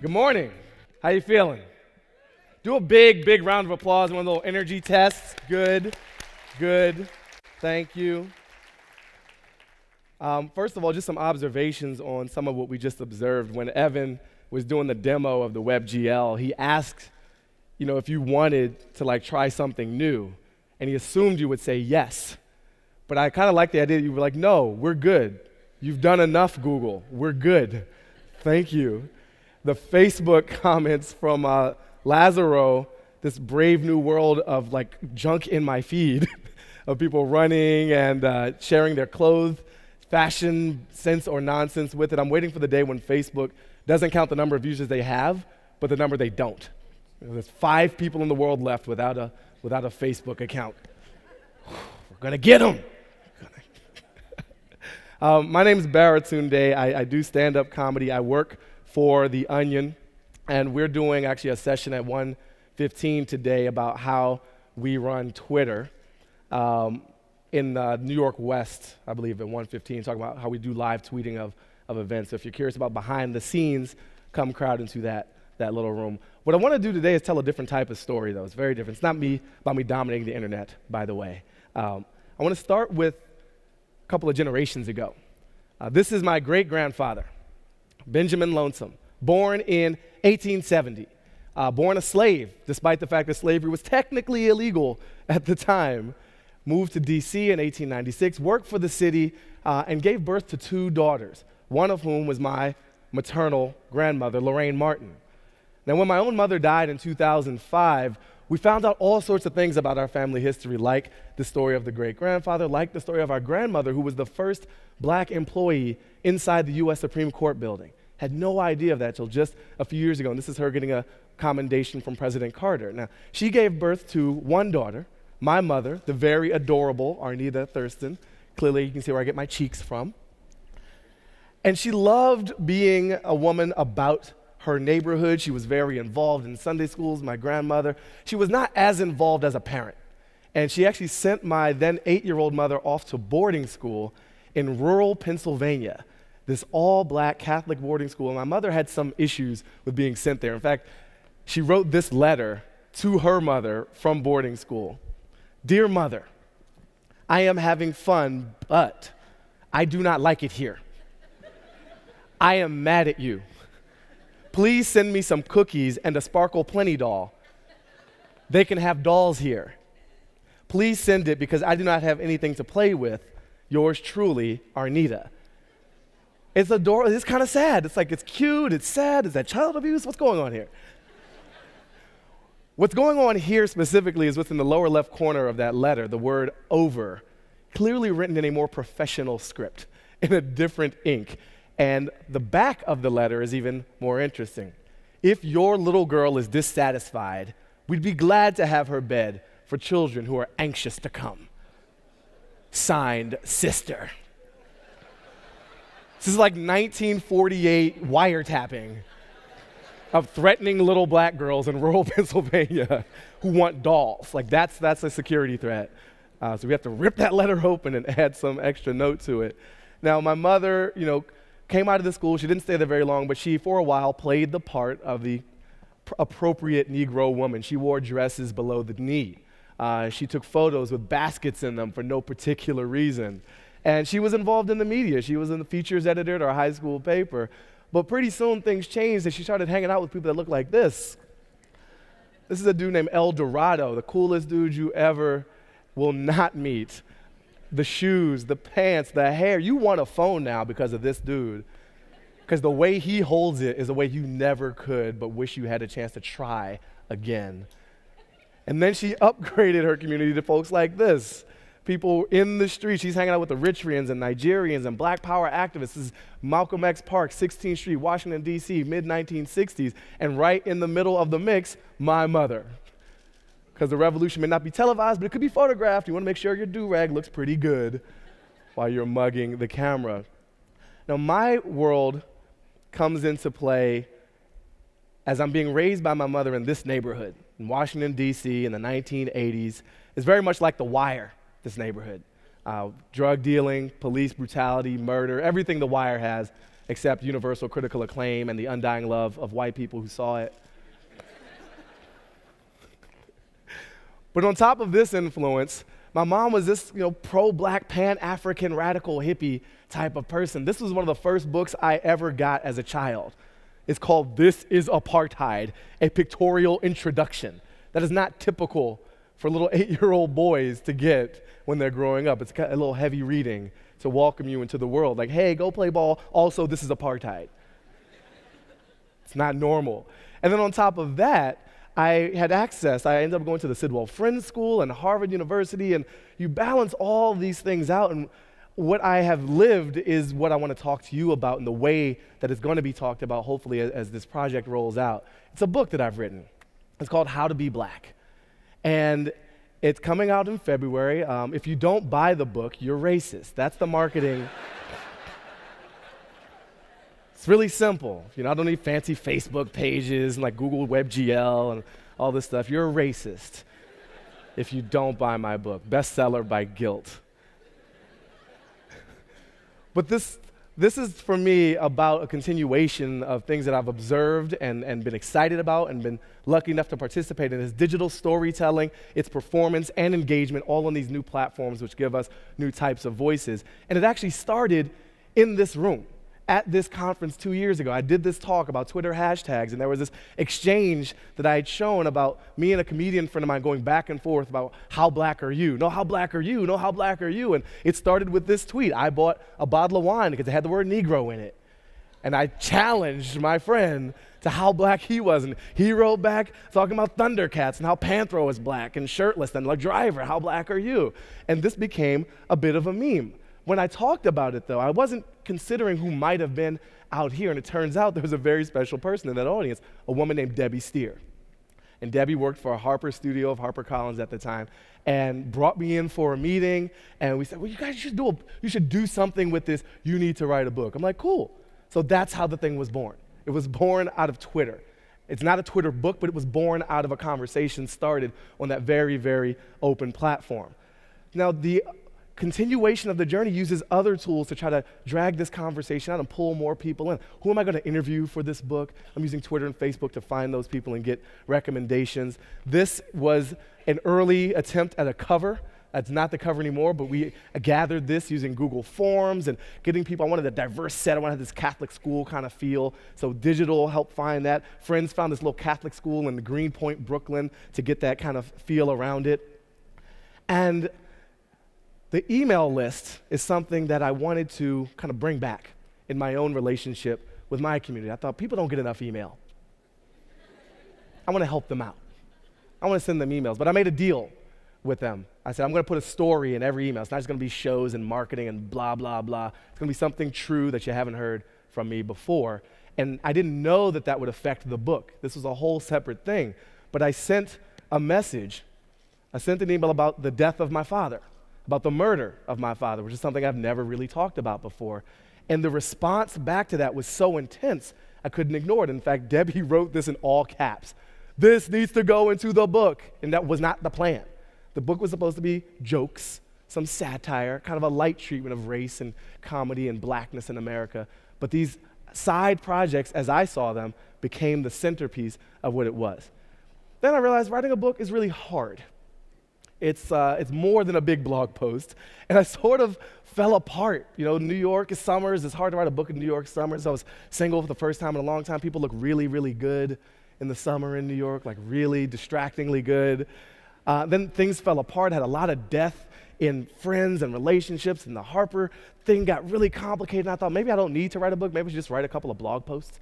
Good morning. How you feeling? Do a big, big round of applause, one little energy test. Good, good. Thank you. First of all, just some observations on some of what we just observed. When Evan was doing the demo of the WebGL, he asked, if you wanted to try something new, and he assumed you would say yes. But I kind of like the idea that you were like, no, we're good. You've done enough, Google. We're good. Thank you. The Facebook comments from Lazaro, this brave new world of junk in my feed, of people running and sharing their clothes, fashion, sense or nonsense with it. I'm waiting for the day when Facebook doesn't count the number of users they have, but the number they don't. There's 5 people in the world left without a Facebook account. We're gonna get them. My name is Baratunde. I do stand-up comedy. I work for The Onion, and we're doing actually a session at 1:15 today about how we run Twitter in New York West, I believe, at 1:15, talking about how we do live tweeting of events. So if you're curious about behind the scenes, come crowd into that little room. What I want to do today is tell a different type of story, though. It's very different. It's not about me dominating the internet, by the way. I want to start with a couple of generations ago. This is my great-grandfather, Benjamin Lonesome, born in 1870, born a slave, despite the fact that slavery was technically illegal at the time, moved to D.C. in 1896, worked for the city, and gave birth to 2 daughters, one of whom was my maternal grandmother, Lorraine Martin. Now, when my own mother died in 2005, we found out all sorts of things about our family history, like the story of the great-grandfather, like the story of our grandmother, who was the first black employee inside the U.S. Supreme Court building. Had no idea of that till just a few years ago, and this is her getting a commendation from President Carter. Now, she gave birth to 1 daughter, my mother, the very adorable Arnita Thurston. Clearly, you can see where I get my cheeks from. And she loved being a woman about her neighborhood. She was very involved in Sunday schools, my grandmother. She was not as involved as a parent. And she actually sent my then 8-year-old mother off to boarding school in rural Pennsylvania, this all-black Catholic boarding school. And my mother had some issues with being sent there. In fact, she wrote this letter to her mother from boarding school. Dear Mother, I am having fun, but I do not like it here. I am mad at you. Please send me some cookies and a Sparkle Plenty doll. They can have dolls here. Please send it because I do not have anything to play with. Yours truly, Arnita. It's adorable. It's kind of sad. It's cute. It's sad. Is that child abuse? What's going on here? What's going on here specifically is what's in the lower left corner of that letter, the word over, clearly written in a more professional script, in a different ink. And the back of the letter is even more interesting. If your little girl is dissatisfied, we'd be glad to have her bed for children who are anxious to come. Signed, Sister. This is like 1948 wiretapping of threatening little black girls in rural Pennsylvania who want dolls. That's a security threat. So we have to rip that letter open and add some extra note to it. Now, my mother, came out of the school. She didn't stay there very long, but she, for a while, played the part of the appropriate Negro woman. She wore dresses below the knee. She took photos with baskets in them for no particular reason. And she was involved in the media. She was in the features editor at our high school paper. But pretty soon things changed, and she started hanging out with people that looked like this. This is a dude named El Dorado, the coolest dude you ever will not meet. The shoes, the pants, the hair. You want a phone now because of this dude. Because the way he holds it is a way you never could, but wish you had a chance to try again. And then she upgraded her community to folks like this. People in the street. She's hanging out with the Eritreans and Nigerians and Black Power activists. This is Malcolm X Park, 16th Street, Washington, D.C., mid-1960s. And right in the middle of the mix, my mother. Because the revolution may not be televised, but it could be photographed. You want to make sure your do-rag looks pretty good while you're mugging the camera. Now, my world comes into play as I'm being raised by my mother in this neighborhood in Washington, D.C. in the 1980s. It's very much like The Wire, this neighborhood. Drug dealing, police brutality, murder, everything The Wire has accept universal critical acclaim and the undying love of white people who saw it. But on top of this influence, my mom was this, pro-black, pan-African, radical hippie type of person. This was one of the first books I ever got as a child. It's called This Is Apartheid, a pictorial introduction. That is not typical for little 8-year-old boys to get when they're growing up. It's got a little heavy reading to welcome you into the world. Like, hey, go play ball. Also, this is apartheid. It's not normal. And then on top of that, I had access. I ended up going to the Sidwell Friends School and Harvard University, and you balance all these things out, and what I have lived is what I want to talk to you about in the way that it's going to be talked about, hopefully, as this project rolls out. It's a book that I've written. It's called How to Be Black. And it's coming out in February. If you don't buy the book, you're racist. That's the marketing. It's really simple. I don't need fancy Facebook pages and like Google WebGL and all this stuff. You're a racist if you don't buy my book. Bestseller by guilt. But this is, for me, about a continuation of things that I've observed and been excited about and been lucky enough to participate in. It's digital storytelling, it's performance and engagement, all on these new platforms which give us new types of voices. And it actually started in this room. At this conference 2 years ago, I did this talk about Twitter hashtags, and there was this exchange that I had shown about me and a comedian friend of mine going back and forth about how black are you? No, how black are you? No, how black are you? And it started with this tweet. I bought a bottle of wine because it had the word Negro in it. And I challenged my friend to how black he was. And he wrote back talking about Thundercats and how Panthro was black and shirtless and like Driver, how black are you? And this became a bit of a meme. When I talked about it, though, I wasn't considering who might have been out here, and it turns out there was a very special person in that audience, a woman named Debbie Steer. And Debbie worked for a Harper studio of HarperCollins at the time and brought me in for a meeting, and we said, well, you guys should do something with this. You need to write a book. I'm like, cool. So that's how the thing was born. It was born out of Twitter. It's not a Twitter book, but it was born out of a conversation started on that very, very open platform. Now, the continuation of the journey uses other tools to try to drag this conversation out and pull more people in. Who am I going to interview for this book? I'm using Twitter and Facebook to find those people and get recommendations. This was an early attempt at a cover. That's not the cover anymore, but we gathered this using Google Forms and getting people. I wanted a diverse set. I wanted this Catholic school kind of feel. So digital helped find that. Friends found this little Catholic school in the Greenpoint, Brooklyn, to get that kind of feel around it. And the email list is something that I wanted to kind of bring back in my own relationship with my community. I thought people don't get enough email. I want to help them out. I want to send them emails, but I made a deal with them. I said, I'm going to put a story in every email. It's not just going to be shows and marketing and blah, blah, blah. It's going to be something true that you haven't heard from me before. And I didn't know that that would affect the book. This was a whole separate thing. But I sent a message. I sent an email about the death of my father, about the murder of my father, which is something I've never really talked about before. And the response back to that was so intense, I couldn't ignore it. In fact, Debbie wrote this in all caps. This needs to go into the book. And that was not the plan. The book was supposed to be jokes, some satire, kind of a light treatment of race and comedy and blackness in America. But these side projects, as I saw them, became the centerpiece of what it was. Then I realized writing a book is really hard. It's more than a big blog post. And I sort of fell apart. New York is summers. It's hard to write a book in New York summers. I was single for the first time in a long time. People look really, really good in the summer in New York, like really distractingly good. Then things fell apart. I had a lot of death in friends and relationships, and the Harper thing got really complicated. And I thought, maybe I don't need to write a book. Maybe I should just write a couple of blog posts.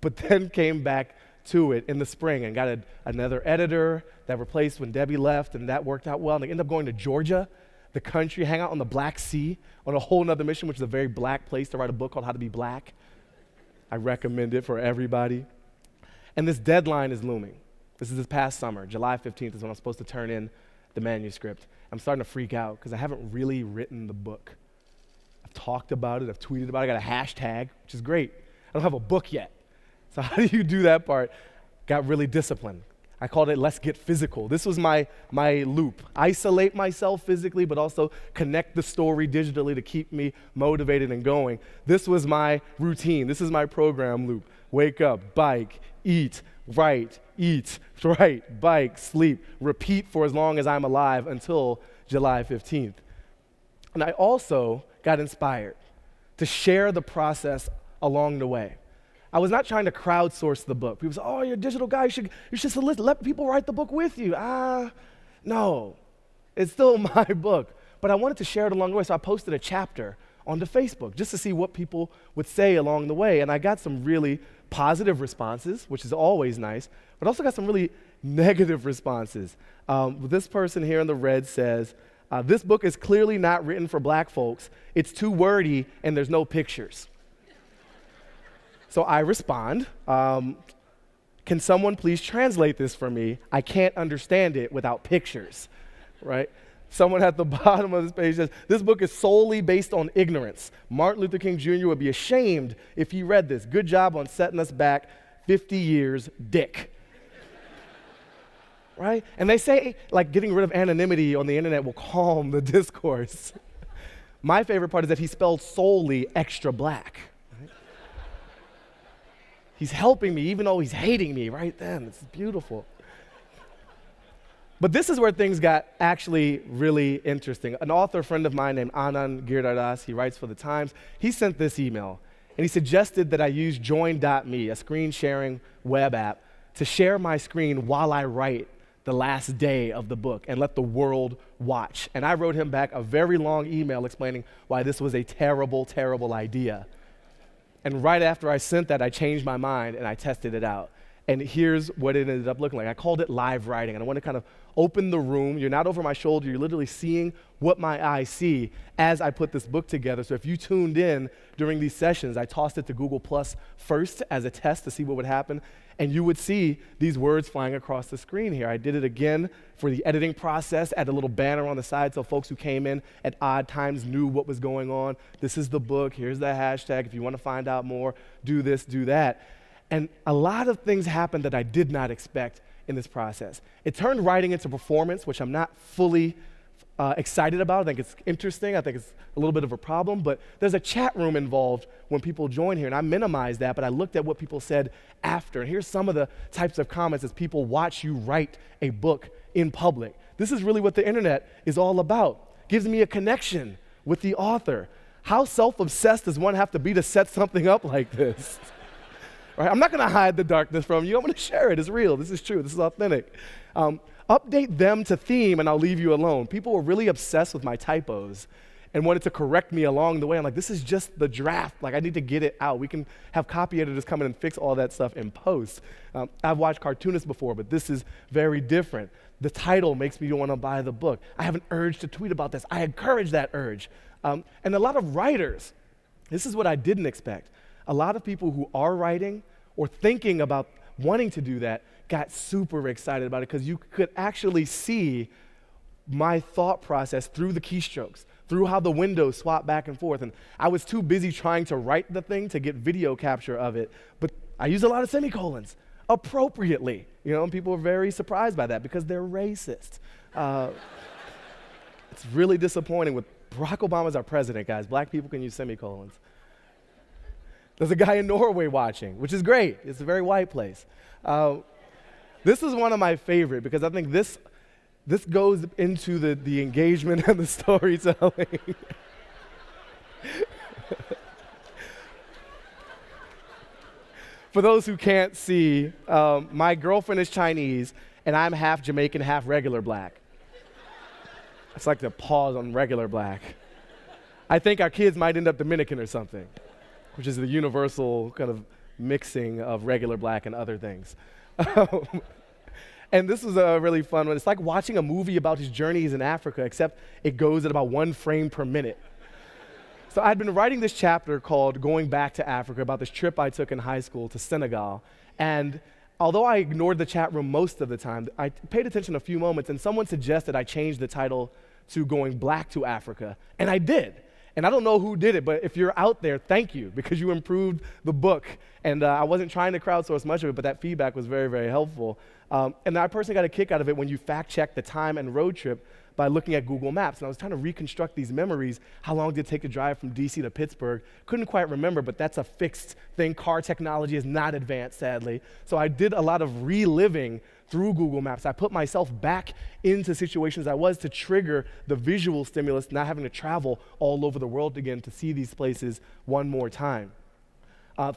But then came back to it in the spring and got another editor that replaced when Debbie left, and that worked out well. And I ended up going to Georgia, the country, hang out on the Black Sea on a whole nother mission, which is a very black place to write a book called How to Be Black. I recommend it for everybody. And this deadline is looming. This is this past summer. July 15th is when I'm supposed to turn in the manuscript. I'm starting to freak out because I haven't really written the book. I've talked about it. I've tweeted about it. I got a hashtag, which is great. I don't have a book yet. So how do you do that part? Got really disciplined. I called it Let's Get Physical. This was my loop. Isolate myself physically, but also connect the story digitally to keep me motivated and going. This was my routine. This is my program loop. Wake up, bike, eat, write, bike, sleep, repeat for as long as I'm alive until July 15th. And I also got inspired to share the process along the way. I was not trying to crowdsource the book. People say, oh, you're a digital guy, you should let people write the book with you. No, it's still my book. But I wanted to share it along the way, so I posted a chapter onto Facebook just to see what people would say along the way. And I got some really positive responses, which is always nice, but also got some really negative responses. This person here in the red says, this book is clearly not written for black folks. It's too wordy and there's no pictures. So I respond, can someone please translate this for me? I can't understand it without pictures, right? Someone at the bottom of this page says, this book is solely based on ignorance. Martin Luther King Jr. would be ashamed if he read this. Good job on setting us back 50 years, Dick. Right? And they say, like, getting rid of anonymity on the internet will calm the discourse. My favorite part is that he spelled solely extra black. Right? He's helping me, even though he's hating me right then. It's beautiful. But this is where things got actually really interesting. An author friend of mine named Anand Giridharadas, he writes for The Times, he sent this email, and he suggested that I use Join.me, a screen sharing web app, to share my screen while I write the last day of the book and let the world watch. And I wrote him back a very long email explaining why this was a terrible, terrible idea. And right after I sent that, I changed my mind and I tested it out. And here's what it ended up looking like. I called it live writing, and I want to kind of open the room. You're not over my shoulder. You're literally seeing what my eyes see as I put this book together. So if you tuned in during these sessions, I tossed it to Google Plus first as a test to see what would happen, and you would see these words flying across the screen here. I did it again for the editing process, add a little banner on the side so folks who came in at odd times knew what was going on. This is the book. Here's the hashtag. If you want to find out more, do this, do that. And a lot of things happened that I did not expect in this process. It turned writing into performance, which I'm not fully excited about. I think it's interesting. I think it's a little bit of a problem, but there's a chat room involved when people join here, and I minimized that, but I looked at what people said after, and here's some of the types of comments as people watch you write a book in public. This is really what the internet is all about. Gives me a connection with the author. How self-obsessed does one have to be to set something up like this? Right? I'm not going to hide the darkness from you. I'm going to share it. It's real. This is true. This is authentic. Update them to theme, and I'll leave you alone. People were really obsessed with my typos and wanted to correct me along the way. I'm like, this is just the draft. Like, I need to get it out. We can have copy editors come in and fix all that stuff in post. I've watched cartoonists before, but this is very different. The title makes me want to buy the book. I have an urge to tweet about this. I encourage that urge. And a lot of writers, this is what I didn't expect. A lot of people who are writing or thinking about wanting to do that got super excited about it because you could actually see my thought process through the keystrokes, through how the windows swap back and forth. And I was too busy trying to write the thing to get video capture of it, but I used a lot of semicolons appropriately, and people were very surprised by that because they're racist. It's really disappointing. With Barack Obama as our president, guys, black people can use semicolons. There's a guy in Norway watching, which is great. It's a very white place. This is one of my favorite because I think this goes into the engagement and the storytelling. For those who can't see, my girlfriend is Chinese, and I'm half Jamaican, half regular black. It's like the pause on regular black. I think our kids might end up Dominican or something, which is the universal kind of mixing of regular black and other things. And this was a really fun one. It's like watching a movie about his journeys in Africa, except it goes at about 1 frame per minute. So I'd been writing this chapter called Going Back to Africa about this trip I took in high school to Senegal. And although I ignored the chat room most of the time, I paid attention a few moments, and someone suggested I change the title to Going Black to Africa, and I did. And I don't know who did it, but if you're out there, thank you, because you improved the book. And I wasn't trying to crowdsource much of it, but that feedback was very, very helpful. And I personally got a kick out of it when you fact-check the time and road trip by looking at Google Maps. And I was trying to reconstruct these memories. How long did it take to drive from DC to Pittsburgh? Couldn't quite remember, but that's a fixed thing. Car technology is not advanced, sadly. So I did a lot of reliving through Google Maps. I put myself back into situations I was to trigger the visual stimulus, not having to travel all over the world again to see these places one more time.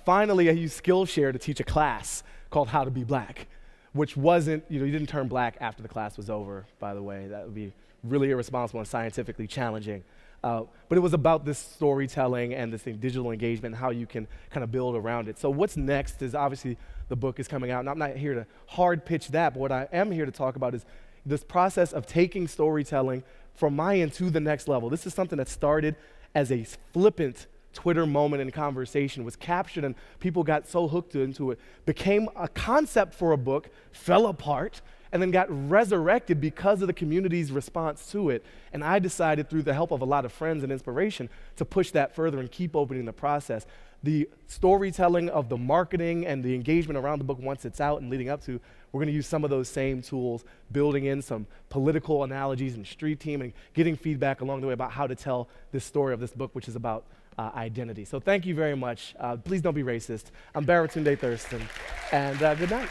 Finally, I used Skillshare to teach a class called How to Be Black, which wasn't, you didn't turn black after the class was over, by the way. That would be really irresponsible and scientifically challenging. But it was about this storytelling and this digital engagement and how you can kind of build around it. So what's next is obviously the book is coming out, and I'm not here to hard pitch that, but what I am here to talk about is this process of taking storytelling from my end to the next level. This is something that started as a flippant Twitter moment in conversation, was captured and people got so hooked into it, became a concept for a book, fell apart, and then got resurrected because of the community's response to it. And I decided, through the help of a lot of friends and inspiration, to push that further and keep opening the process. The storytelling of the marketing and the engagement around the book once it's out and leading up to, we're going to use some of those same tools, building in some political analogies and street team and getting feedback along the way about how to tell this story of this book, which is about identity. So thank you very much. Please don't be racist. I'm Baratunde Thurston, and good night.